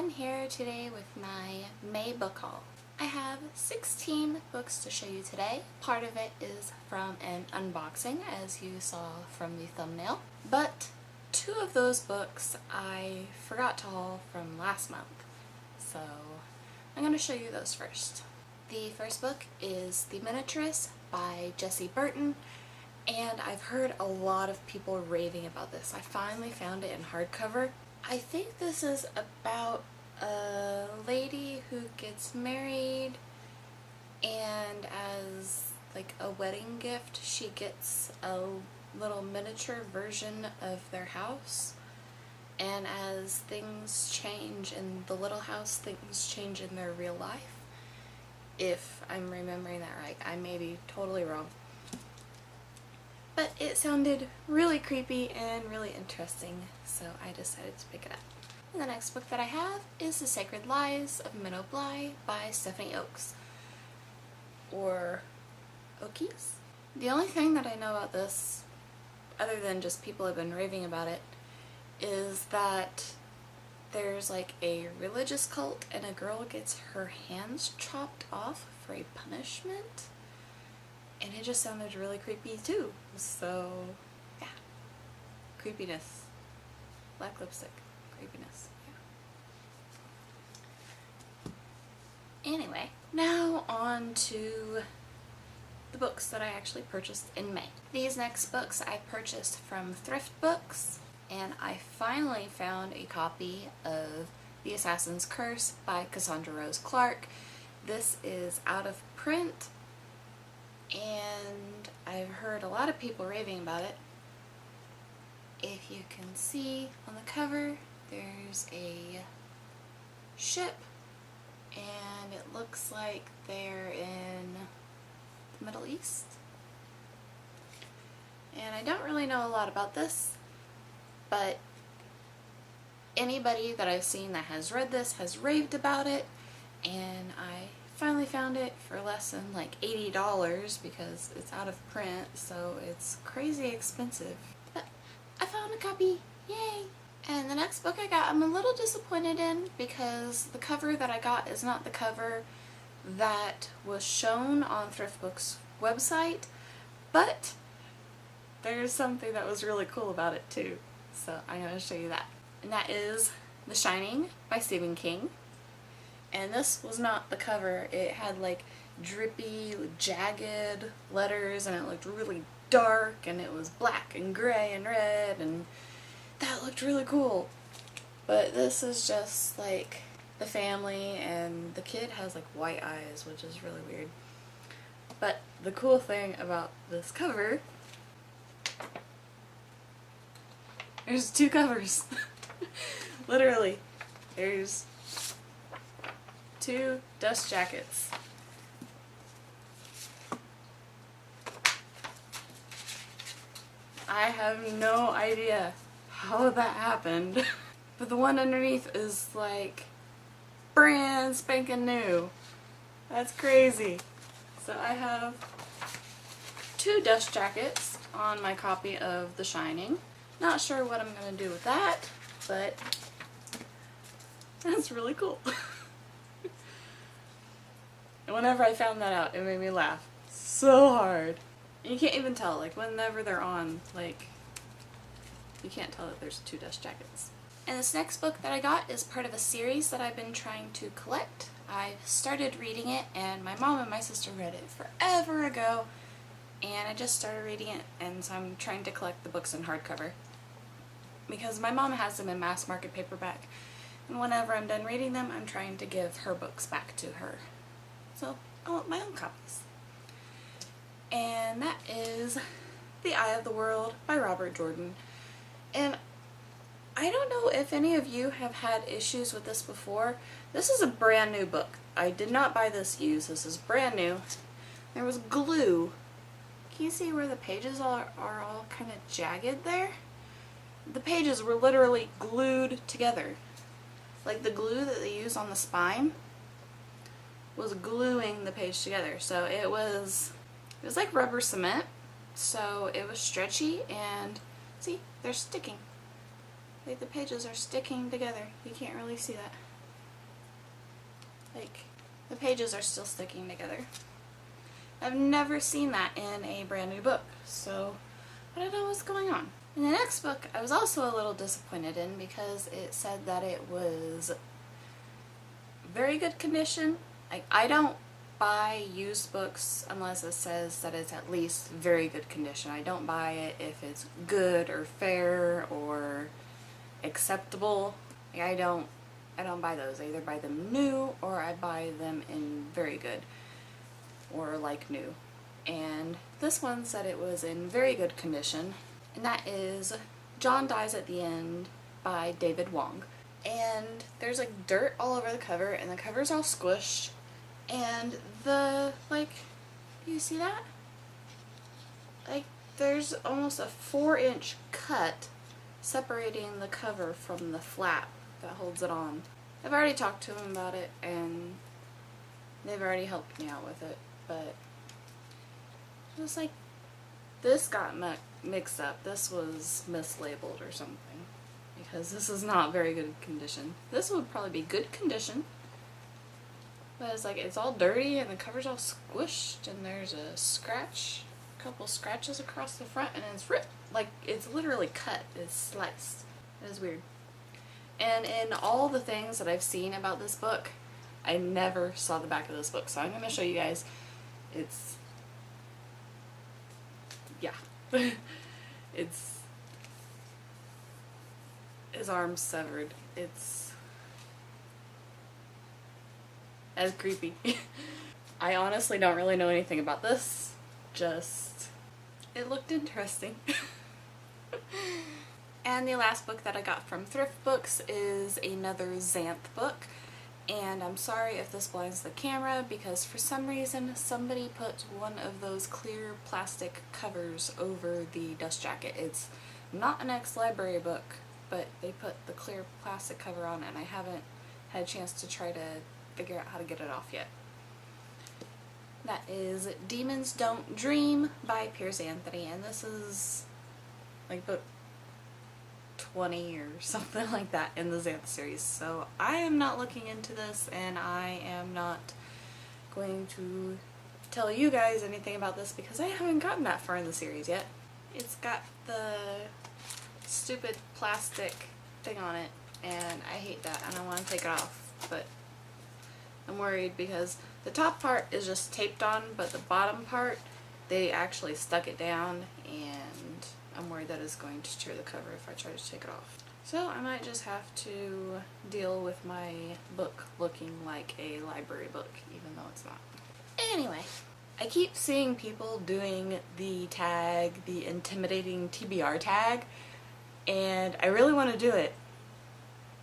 I'm here today with my May book haul. I have 16 books to show you today. Part of it is from an unboxing, as you saw from the thumbnail, but 2 of those books I forgot to haul from last month, so I'm going to show you those first. The first book is The Miniaturist by Jessie Burton, and I've heard a lot of people raving about this. I finally found it in hardcover. I think this is about a lady who gets married, and as like a wedding gift she gets a little miniature version of their house, and as things change in the little house, things change in their real life. If I'm remembering that right, I may be totally wrong. But it sounded really creepy and really interesting, so I decided to pick it up. And the next book that I have is The Sacred Lies of Minnow Bly by Stephanie Oakes. Or Okies? The only thing that I know about this, other than just people have been raving about it, is that there's like a religious cult and a girl gets her hands chopped off for a punishment. And it just sounded really creepy too. So, yeah. Creepiness. Black lipstick. Creepiness. Yeah. Anyway, now on to the books that I actually purchased in May. These next books I purchased from Thrift Books, and I finally found a copy of The Assassin's Curse by Cassandra Rose Clarke. This is out of print, and I've heard a lot of people raving about it. If you can see on the cover, there's a ship, and it looks like they're in the Middle East. And I don't really know a lot about this, but anybody that I've seen that has read this has raved about it, and I finally found it for less than like $80 because it's out of print, so it's crazy expensive. But I found a copy, yay! And the next book I got I'm a little disappointed in because the cover that I got is not the cover that was shown on Thrift Books' website, but there's something that was really cool about it too, so I'm going to show you that. And that is The Shining by Stephen King. And this was not the cover. It had like drippy, jagged letters, and it looked really dark, and it was black and gray and red, and that looked really cool. But this is just like the family, and the kid has like white eyes, which is really weird. But the cool thing about this cover, there's 2 covers. Literally, there's 2 dust jackets. I have no idea how that happened, but the one underneath is like brand spanking new. That's crazy. So I have 2 dust jackets on my copy of The Shining. Not sure what I'm going to do with that, but that's really cool. And whenever I found that out, it made me laugh so hard. And you can't even tell, like whenever they're on, like you can't tell that there's 2 dust jackets. And this next book that I got is part of a series that I've been trying to collect. I started reading it, and my mom and my sister read it forever ago, and I just started reading it, and so I'm trying to collect the books in hardcover because my mom has them in mass market paperback, and whenever I'm done reading them, I'm trying to give her books back to her. So I want my own copies. And that is The Eye of the World by Robert Jordan. And I don't know if any of you have had issues with this before. This is a brand new book. I did not buy this used. This is brand new. There was glue. Can you see where the pages are all kind of jagged there? The pages were literally glued together. Like the glue that they use on the spine was gluing the page together. So it was like rubber cement, so it was stretchy, and see, they're sticking. Like the pages are sticking together. You can't really see that. Like, the pages are still sticking together. I've never seen that in a brand new book, so I don't know what's going on. In the next book, I was also a little disappointed in because it said that it was very good condition. I don't buy used books unless it says that it's at least very good condition. I don't buy it if it's good or fair or acceptable. I don't buy those. I either buy them new or I buy them in very good or like new. And this one said it was in very good condition, and that is John Dies at the End by David Wong. And there's like dirt all over the cover, and the cover's all squished, and you see that? Like, there's almost a 4-inch cut separating the cover from the flap that holds it on. I've already talked to them about it, and they've already helped me out with it, but it was like, this got mixed up. This was mislabeled or something, because this is not very good condition. This would probably be good condition, but it's like, it's all dirty and the cover's all squished, and there's a couple scratches across the front, and it's ripped. Like, it's literally cut. It's sliced. It is weird. And in all the things that I've seen about this book, I never saw the back of this book, so I'm going to show you guys. It's, yeah. It's, his arm's severed. It's as creepy. I honestly don't really know anything about this, just it looked interesting. And the last book that I got from Thrift Books is another Xanth book. And I'm sorry if this blinds the camera, because for some reason somebody put one of those clear plastic covers over the dust jacket. It's not an ex-library book, but they put the clear plastic cover on, and I haven't had a chance to try to figure out how to get it off yet. That is Demons Don't Dream by Piers Anthony, and this is like book 20 or something like that in the Xanth series. So I am not looking into this, and I am not going to tell you guys anything about this because I haven't gotten that far in the series yet. It's got the stupid plastic thing on it, and I hate that, and I want to take it off, but I'm worried because the top part is just taped on, but the bottom part, they actually stuck it down, and I'm worried that it's going to tear the cover if I try to take it off. So I might just have to deal with my book looking like a library book, even though it's not. Anyway, I keep seeing people doing the tag, the intimidating TBR tag, and I really want to do it.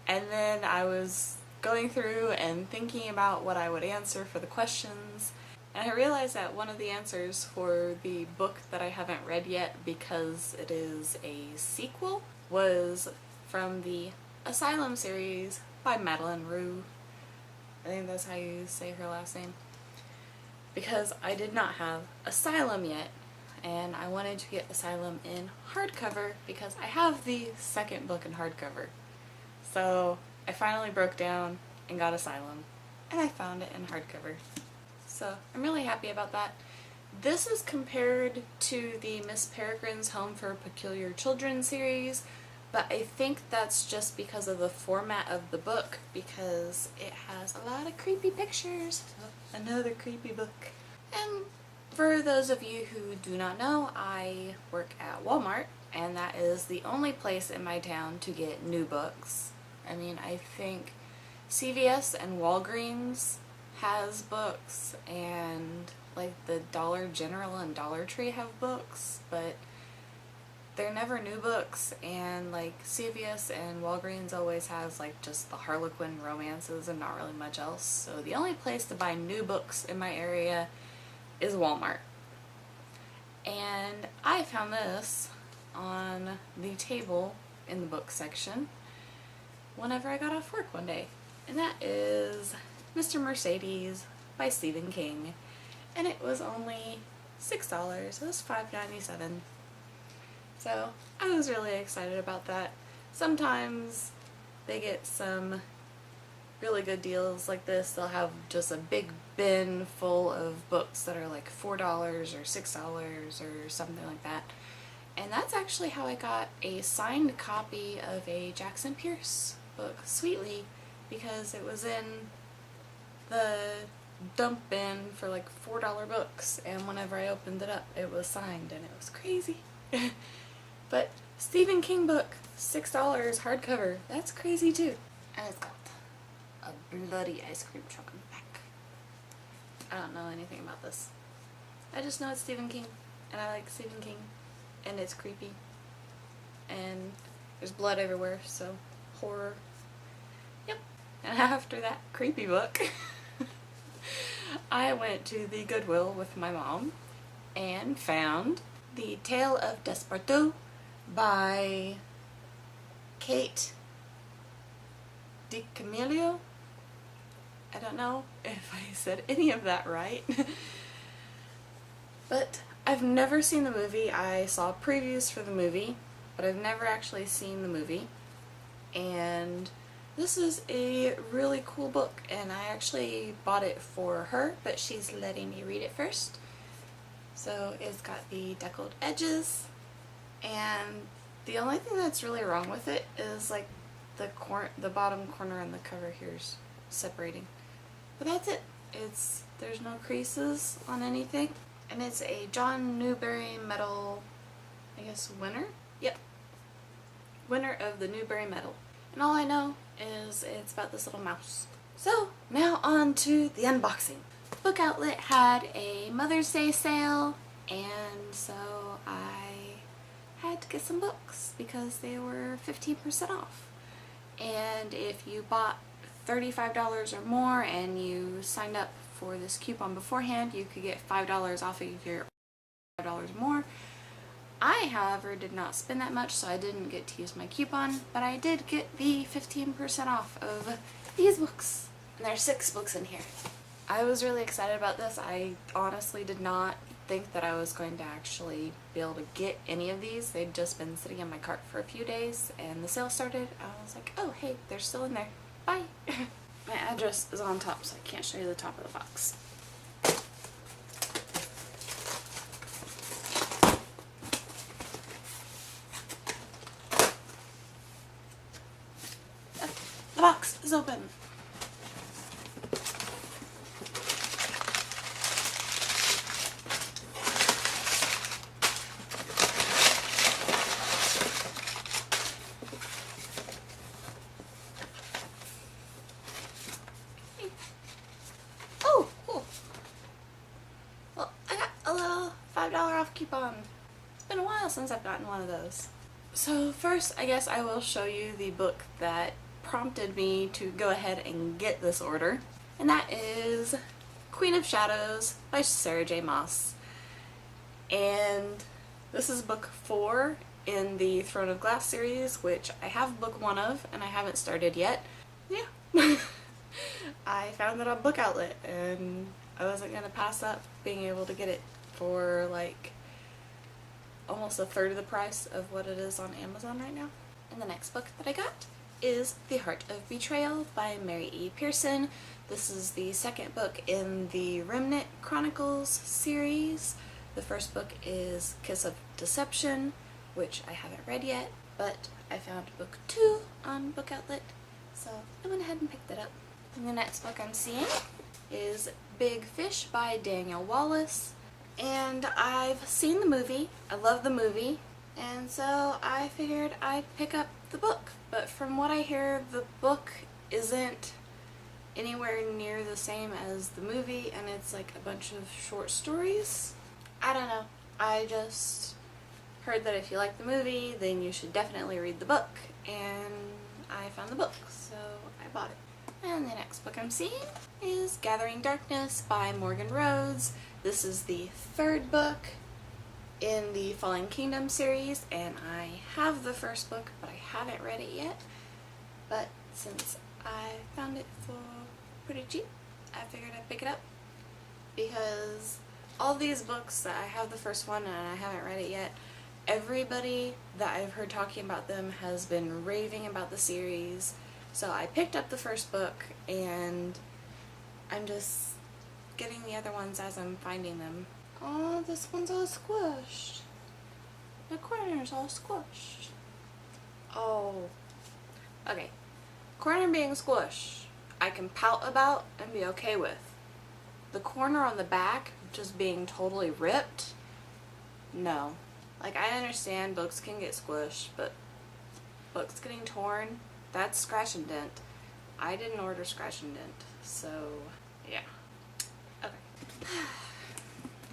And then I was going through and thinking about what I would answer for the questions, and I realized that one of the answers for the book that I haven't read yet, because it is a sequel, was from the Asylum series by Madeleine Roux. I think that's how you say her last name. Because I did not have Asylum yet, and I wanted to get Asylum in hardcover because I have the second book in hardcover. So I finally broke down and got Asylum, and I found it in hardcover. So I'm really happy about that. This is compared to the Miss Peregrine's Home for Peculiar Children series, but I think that's just because of the format of the book, because it has a lot of creepy pictures. So another creepy book. And for those of you who do not know, I work at Walmart, and that is the only place in my town to get new books. I mean, I think CVS and Walgreens has books, and like the Dollar General and Dollar Tree have books, but they're never new books, and like CVS and Walgreens always has like just the Harlequin romances and not really much else. So the only place to buy new books in my area is Walmart. And I found this on the table in the book section whenever I got off work one day, and that is Mr. Mercedes by Stephen King, and it was only $6. It was $5.97. So I was really excited about that. Sometimes they get some really good deals like this, they'll have just a big bin full of books that are like $4 or $6 or something like that. And that's actually how I got a signed copy of a Jackson Pierce book, Sweetly, because it was in the dump bin for like $4 books, and whenever I opened it up it was signed and it was crazy. But Stephen King book, $6 hardcover, that's crazy too. And it's got a bloody ice cream truck on the back. I don't know anything about this. I just know it's Stephen King, and I like Stephen King, and it's creepy, and there's blood everywhere, so horror. Yep. And after that creepy book, I went to the Goodwill with my mom and found The Tale of Desperatu by Kate DiCamillo. I don't know if I said any of that right. But I've never seen the movie. I saw previews for the movie, but I've never actually seen the movie. And this is a really cool book, and I actually bought it for her, but she's letting me read it first. So it's got the deckled edges, and the only thing that's really wrong with it is like the bottom corner and the cover here is separating. But that's it. There's no creases on anything. And it's a John Newbery Medal, I guess, winner? Yep. Winner of the Newbery Medal. And all I know is it's about this little mouse. So, now on to the unboxing. Book Outlet had a Mother's Day sale, and so I had to get some books because they were 15% off. And if you bought $35 or more and you signed up for this coupon beforehand, you could get $5 off of your $5 more. I, however, did not spend that much, so I didn't get to use my coupon, but I did get the 15% off of these books. And there are 6 books in here. I was really excited about this. I honestly did not think that I was going to actually be able to get any of these. They'd just been sitting in my cart for a few days, and the sale started. I was like, oh hey, they're still in there. Bye. My address is on top, so I can't show you the top of the box. The box is open. Oh, cool. Well, I got a little $5 off coupon. It's been a while since I've gotten one of those. So first, I guess I will show you the book that prompted me to go ahead and get this order, and that is Queen of Shadows by Sarah J. Maas. And this is book 4 in the Throne of Glass series, which I have book 1 of and I haven't started yet. Yeah. I found it on Book Outlet, and I wasn't going to pass up being able to get it for like almost a third of the price of what it is on Amazon right now. And the next book that I got is The Heart of Betrayal by Mary E. Pearson. This is the second book in the Remnant Chronicles series. The first book is Kiss of Deception, which I haven't read yet, but I found book 2 on Book Outlet, so I went ahead and picked it up. And the next book I'm seeing is Big Fish by Daniel Wallace. And I've seen the movie, I love the movie, and so I figured I'd pick up the book. But from what I hear, the book isn't anywhere near the same as the movie, and it's like a bunch of short stories. I don't know. I just heard that if you like the movie, then you should definitely read the book, and I found the book, so I bought it. And the next book I'm seeing is Gathering Darkness by Morgan Rhodes. This is the third book in the Fallen Kingdom series, and I have the first book, but I haven't read it yet. But since I found it for pretty cheap, I figured I'd pick it up, because all these books that I have the first one and I haven't read it yet, everybody that I've heard talking about them has been raving about the series. So I picked up the first book and I'm just getting the other ones as I'm finding them. Oh, this one's all squished. The corner's all squished. Oh. Okay. Corner being squished, I can pout about and be okay with. The corner on the back just being totally ripped, no. Like, I understand books can get squished, but books getting torn, that's scratch and dent. I didn't order scratch and dent, so yeah. Okay.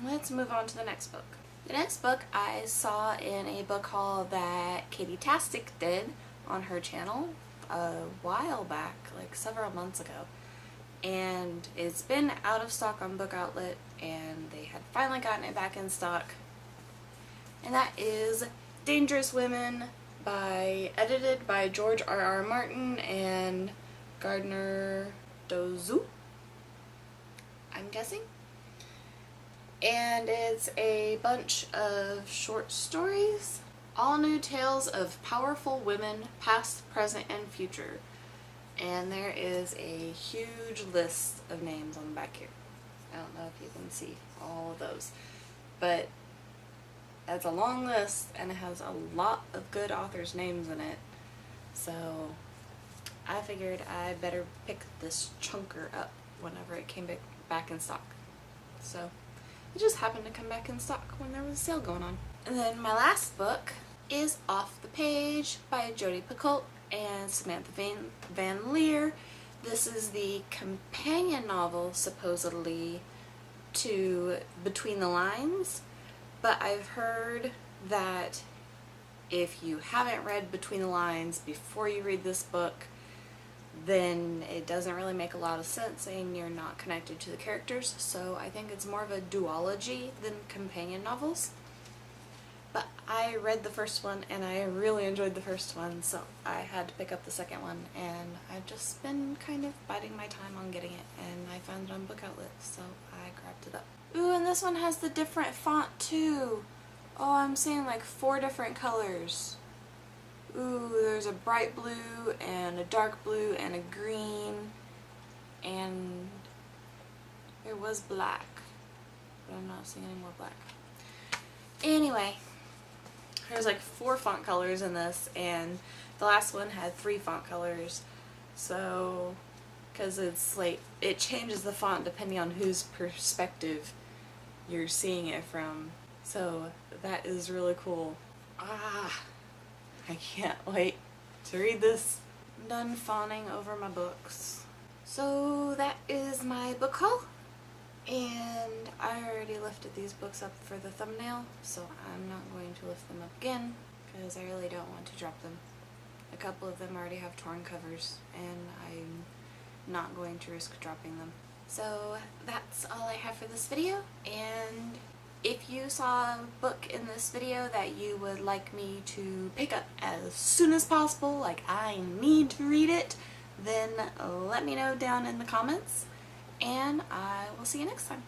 Let's move on to the next book. The next book I saw in a book haul that Katie Tastic did on her channel a while back, like several months ago. And it's been out of stock on Book Outlet, and they had finally gotten it back in stock. And that is Dangerous Women, edited by George R.R. Martin and Gardner Dozois, I'm guessing. And it's a bunch of short stories, all new tales of powerful women, past, present, and future. And there is a huge list of names on the back here. I don't know if you can see all of those, but that's a long list and it has a lot of good authors' names in it. So I figured I better pick this chunker up whenever it came back in stock. So it just happened to come back in stock when there was a sale going on. And then my last book is Off the Page by Jodi Picoult and Samantha Van Leer. This is the companion novel, supposedly, to Between the Lines, but I've heard that if you haven't read Between the Lines before you read this book, then it doesn't really make a lot of sense and you're not connected to the characters, so I think it's more of a duology than companion novels. But I read the first one and I really enjoyed the first one, so I had to pick up the second one, and I've just been kind of biding my time on getting it, and I found it on Book Outlet, so I grabbed it up. Ooh, and this one has the different font too. Oh, I'm seeing like 4 different colors. Ooh, there's a bright blue and a dark blue and a green, and there was black, but I'm not seeing any more black. Anyway, there's like 4 font colors in this, and the last one had 3 font colors, so because it's like it changes the font depending on whose perspective you're seeing it from, so that is really cool. I can't wait to read this. I'm done fawning over my books. So that is my book haul, and I already lifted these books up for the thumbnail, so I'm not going to lift them up again because I really don't want to drop them. A couple of them already have torn covers and I'm not going to risk dropping them. So that's all I have for this video, and if you saw a book in this video that you would like me to pick up as soon as possible, like I need to read it, then let me know down in the comments, and I will see you next time.